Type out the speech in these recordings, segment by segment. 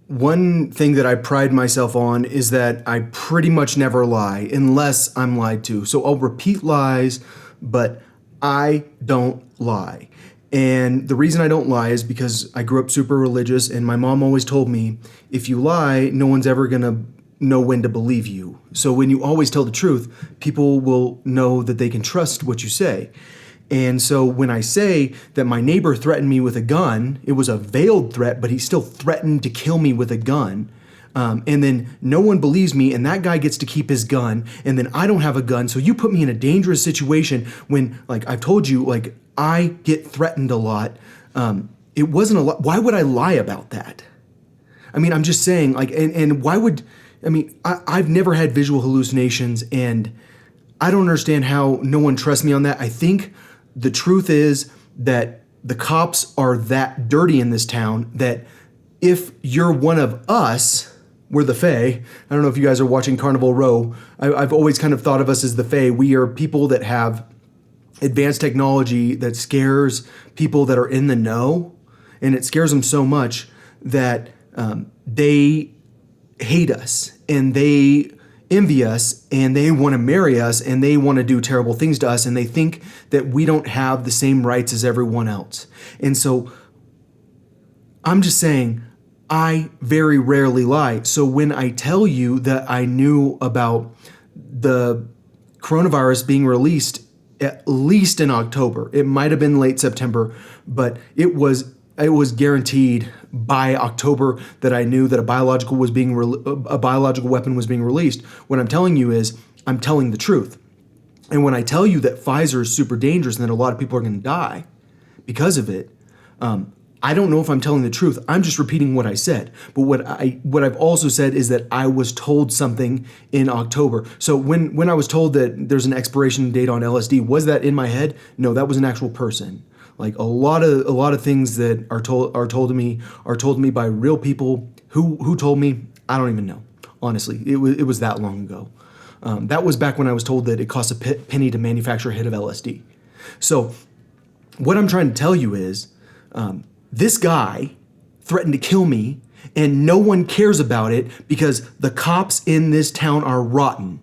one thing that I pride myself on is that I pretty much never lie unless I'm lied to. So I'll repeat lies, but I don't lie. And the reason I don't lie is because I grew up super religious, and my mom always told me, if you lie, no one's ever going to know when to believe you. So when you always tell the truth, people will know that they can trust what you say. And so when I say that my neighbor threatened me with a gun, it was a veiled threat, but he still threatened to kill me with a gun. And then no one believes me, and that guy gets to keep his gun, and then I don't have a gun. So you put me in a dangerous situation when, like I've told you, like I get threatened a lot. It wasn't a lot. Why would I lie about that? I mean, I'm just saying, like, and why would, I mean, I've never had visual hallucinations, and I don't understand how no one trusts me on that. I think the truth is that the cops are that dirty in this town that if you're one of us, we're the Fae. I don't know if you guys are watching Carnival Row. I've always kind of thought of us as the Fae. We are people that have advanced technology that scares people that are in the know, and it scares them so much that they hate us and they envy us and they want to marry us and they want to do terrible things to us, and they think that we don't have the same rights as everyone else. And so I'm just saying, I very rarely lie. So when I tell you that I knew about the coronavirus being released at least in October, it might have been late September, but it was guaranteed by October that I knew that a biological weapon was being released. What I'm telling you is I'm telling the truth. And when I tell you that Pfizer is super dangerous and that a lot of people are going to die because of it, I don't know if I'm telling the truth. I'm just repeating what I said. But what I've also said is that I was told something in October. So when I was told that there's an expiration date on LSD, was that in my head? No, that was an actual person. Like a lot of things that are told to me by real people. Who told me? I don't even know. Honestly, it was that long ago. That was back when I was told that it costs a penny to manufacture a hit of LSD. So what I'm trying to tell you is this guy threatened to kill me, and no one cares about it because the cops in this town are rotten.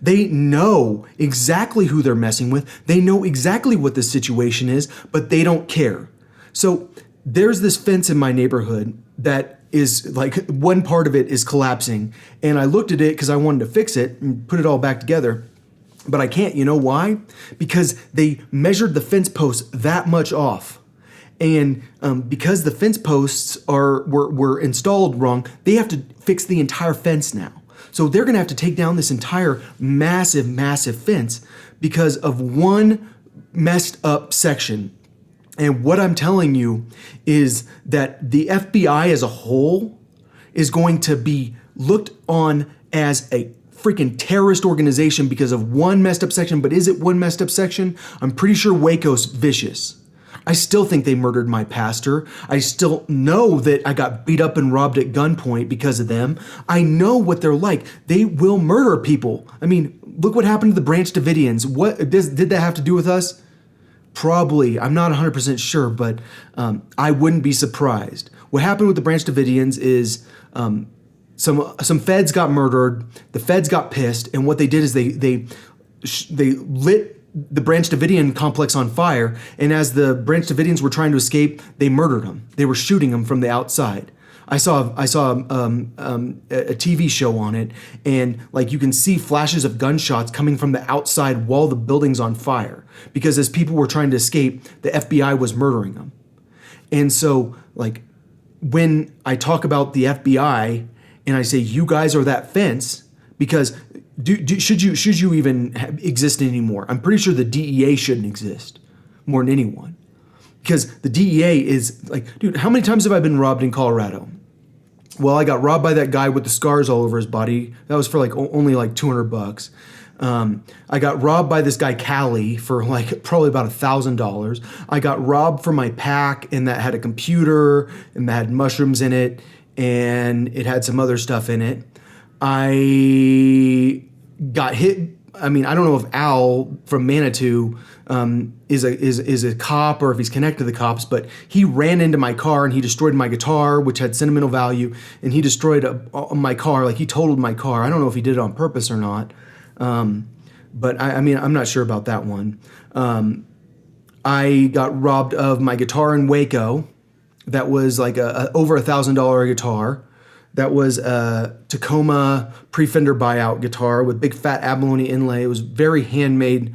They know exactly who they're messing with. They know exactly what the situation is, but they don't care. So there's this fence in my neighborhood that is like one part of it is collapsing. And I looked at it because I wanted to fix it and put it all back together. But I can't. You know why? Because they measured the fence posts that much off. And because the fence posts were installed wrong, they have to fix the entire fence now. So they're going to have to take down this entire massive fence because of one messed up section. And what I'm telling you is that the FBI as a whole is going to be looked on as a freaking terrorist organization because of one messed up section. But is it one messed up section? I'm pretty sure Waco's vicious. I still think they murdered my pastor. I still know that I got beat up and robbed at gunpoint because of them. I know what they're like. They will murder people. I mean, look what happened to the Branch Davidians. Did that have to do with us? Probably. I'm not 100% sure, but I wouldn't be surprised. What happened with the Branch Davidians is some feds got murdered. The feds got pissed, and what they did is they lit the Branch Davidian complex on fire, and as the Branch Davidians were trying to escape, they murdered them. They were shooting them from the outside. I saw a TV show on it, and like you can see flashes of gunshots coming from the outside while the building's on fire, because as people were trying to escape, the FBI was murdering them. And so, like, when I talk about the FBI and I say you guys are that fence, because should you even exist anymore? I'm pretty sure the DEA shouldn't exist more than anyone, because the DEA is like, dude, how many times have I been robbed in Colorado? Well, I got robbed by that guy with the scars all over his body. That was for like only like $200. I got robbed by this guy Callie for like probably about $1,000. I got robbed from my pack, and that had a computer and that had mushrooms in it, and it had some other stuff in it. I got hit I mean, I don't know if Al from Manitou is a cop or if he's connected to the cops, but he ran into my car and he destroyed my guitar, which had sentimental value, and he destroyed my car, like he totaled my car. I don't know if he did it on purpose or not, but I mean, I'm not sure about that one. I got robbed of my guitar in Waco. That was like a over $1,000 guitar. That was a Tacoma pre-Fender buyout guitar with big fat abalone inlay. It was very handmade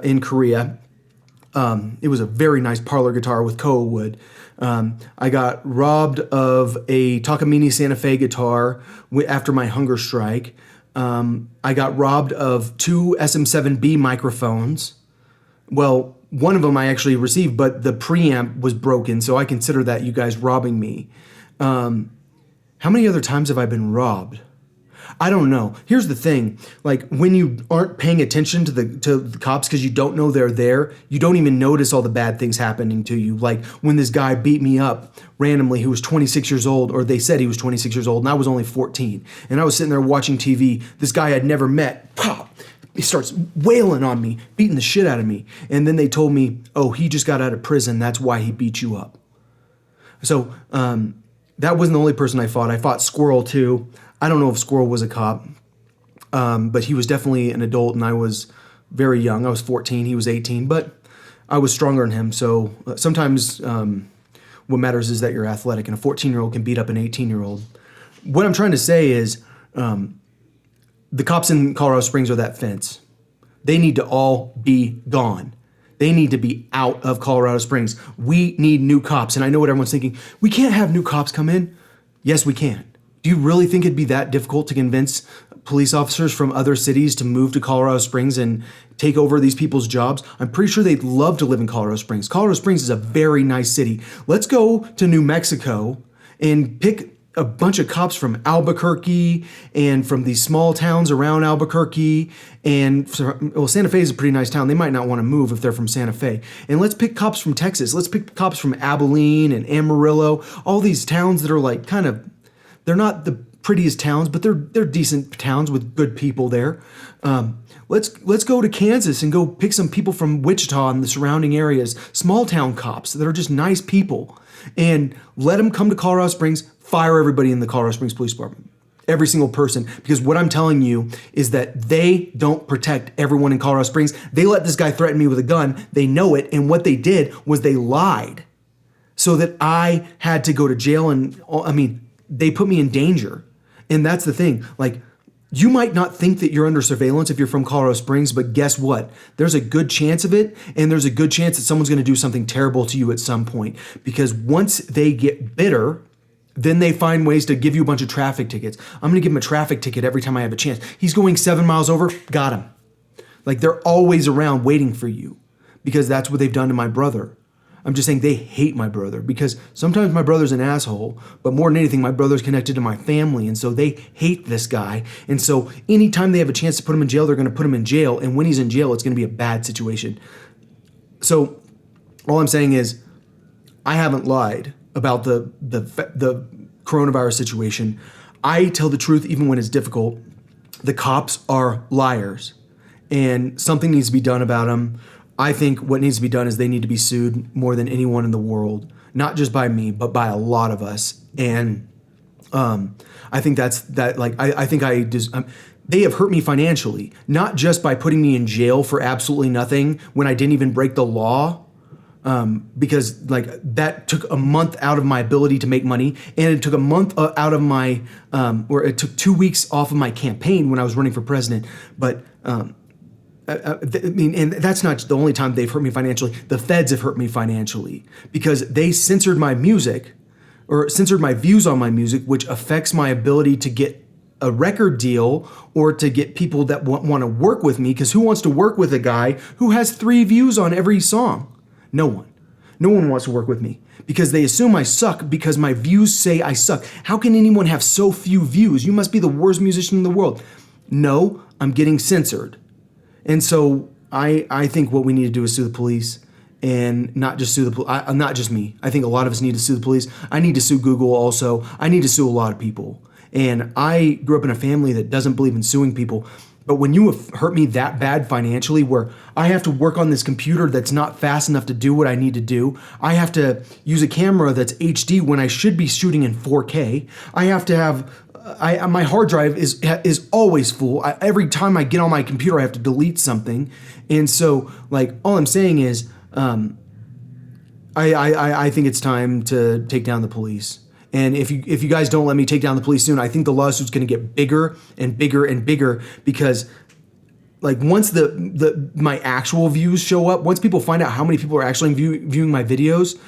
in Korea. It was a very nice parlor guitar with koa wood. I got robbed of a Takamine Santa Fe guitar after my hunger strike. I got robbed of 2 SM7B microphones. Well, one of them I actually received, but the preamp was broken, so I consider that you guys robbing me. How many other times have I been robbed? I don't know. Here's the thing. Like, when you aren't paying attention to the cops because you don't know they're there, you don't even notice all the bad things happening to you. Like when this guy beat me up randomly who was 26 years old, or they said he was 26 years old, and I was only 14. And I was sitting there watching TV. This guy I'd never met, pop! He starts wailing on me, beating the shit out of me. And then they told me, oh, he just got out of prison. That's why he beat you up. So that wasn't the only person I fought. I fought Squirrel too. I don't know if Squirrel was a cop, but he was definitely an adult and I was very young. I was 14, he was 18, but I was stronger than him. So sometimes what matters is that you're athletic, and a 14-year-old can beat up an 18-year-old. What I'm trying to say is, the cops in Colorado Springs are that fence. They need to all be gone. They need to be out of Colorado Springs. We need new cops. And I know what everyone's thinking. We can't have new cops come in. Yes, we can. Do you really think it'd be that difficult to convince police officers from other cities to move to Colorado Springs and take over these people's jobs? I'm pretty sure they'd love to live in Colorado Springs. Colorado Springs is a very nice city. Let's go to New Mexico and pick a bunch of cops from Albuquerque and from these small towns around Albuquerque. And, well, Santa Fe is a pretty nice town. They might not want to move if they're from Santa Fe. And let's pick cops from Texas. Let's pick cops from Abilene and Amarillo. All these towns that are like kind of, they're not the prettiest towns, but they're decent towns with good people there. Let's go to Kansas and go pick some people from Wichita and the surrounding areas, small town cops that are just nice people, and let them come to Colorado Springs. Fire everybody in the Colorado Springs Police Department. Every single person. Because what I'm telling you is that they don't protect everyone in Colorado Springs. They let this guy threaten me with a gun. They know it. And what they did was they lied so that I had to go to jail. And I mean, they put me in danger. And that's the thing. Like, you might not think that you're under surveillance if you're from Colorado Springs, but guess what? There's a good chance of it, and there's a good chance that someone's going to do something terrible to you at some point. Because once they get bitter, then they find ways to give you a bunch of traffic tickets. I'm going to give him a traffic ticket every time I have a chance. He's going 7 miles over, got him. Like, they're always around waiting for you because that's what they've done to my brother. I'm just saying they hate my brother because sometimes my brother's an asshole, but more than anything, my brother's connected to my family, and so they hate this guy. And so anytime they have a chance to put him in jail, they're going to put him in jail, and when he's in jail, it's going to be a bad situation. So all I'm saying is I haven't lied about the coronavirus situation. I tell the truth even when it's difficult. The cops are liars, and something needs to be done about them. I think what needs to be done is they need to be sued more than anyone in the world, not just by me, but by a lot of us. And I think they have hurt me financially, not just by putting me in jail for absolutely nothing when I didn't even break the law. Because like that took a month out of my ability to make money, and it took a month out of my, or it took 2 weeks off of my campaign when I was running for president. But I mean, and that's not the only time they've hurt me financially. The feds have hurt me financially because they censored my music, or censored my views on my music, which affects my ability to get a record deal or to get people that want to work with me. Because who wants to work with a guy who has 3 views on every song? No one. No one wants to work with me because they assume I suck because my views say I suck. How can anyone have so few views? You must be the worst musician in the world. No, I'm getting censored. And so I think what we need to do is sue the police, and not just sue the police. Not just me. I think a lot of us need to sue the police. I need to sue Google also. I need to sue a lot of people. And I grew up in a family that doesn't believe in suing people. But when you have hurt me that bad financially, where I have to work on this computer that's not fast enough to do what I need to do, I have to use a camera that's HD when I should be shooting in 4K. I have to have my hard drive is always full. Every time I get on my computer, I have to delete something, and so like all I'm saying is, I think it's time to take down the police. And if you guys don't let me take down the police soon, I think the lawsuit's going to get bigger and bigger and bigger, because like once my actual views show up, once people find out how many people are actually viewing my videos,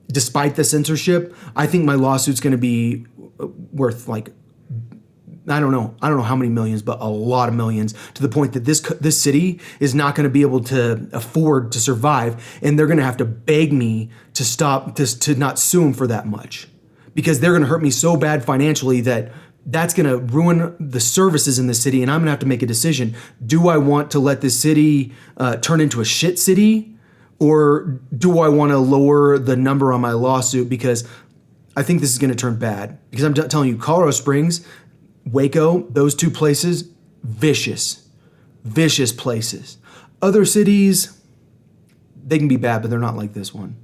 despite the censorship, I think my lawsuit's going to be worth like, I don't know how many millions, but a lot of millions, to the point that this city is not going to be able to afford to survive, and they're going to have to beg me to stop this, to not sue them for that much, because they're going to hurt me so bad financially that that's going to ruin the services in the city, and I'm going to have to make a decision. Do I want to let this city turn into a shit city, or do I want to lower the number on my lawsuit? Because I think this is going to turn bad. Because I'm telling you, Colorado Springs, Waco, those two places, vicious places. Other cities, they can be bad, but they're not like this one.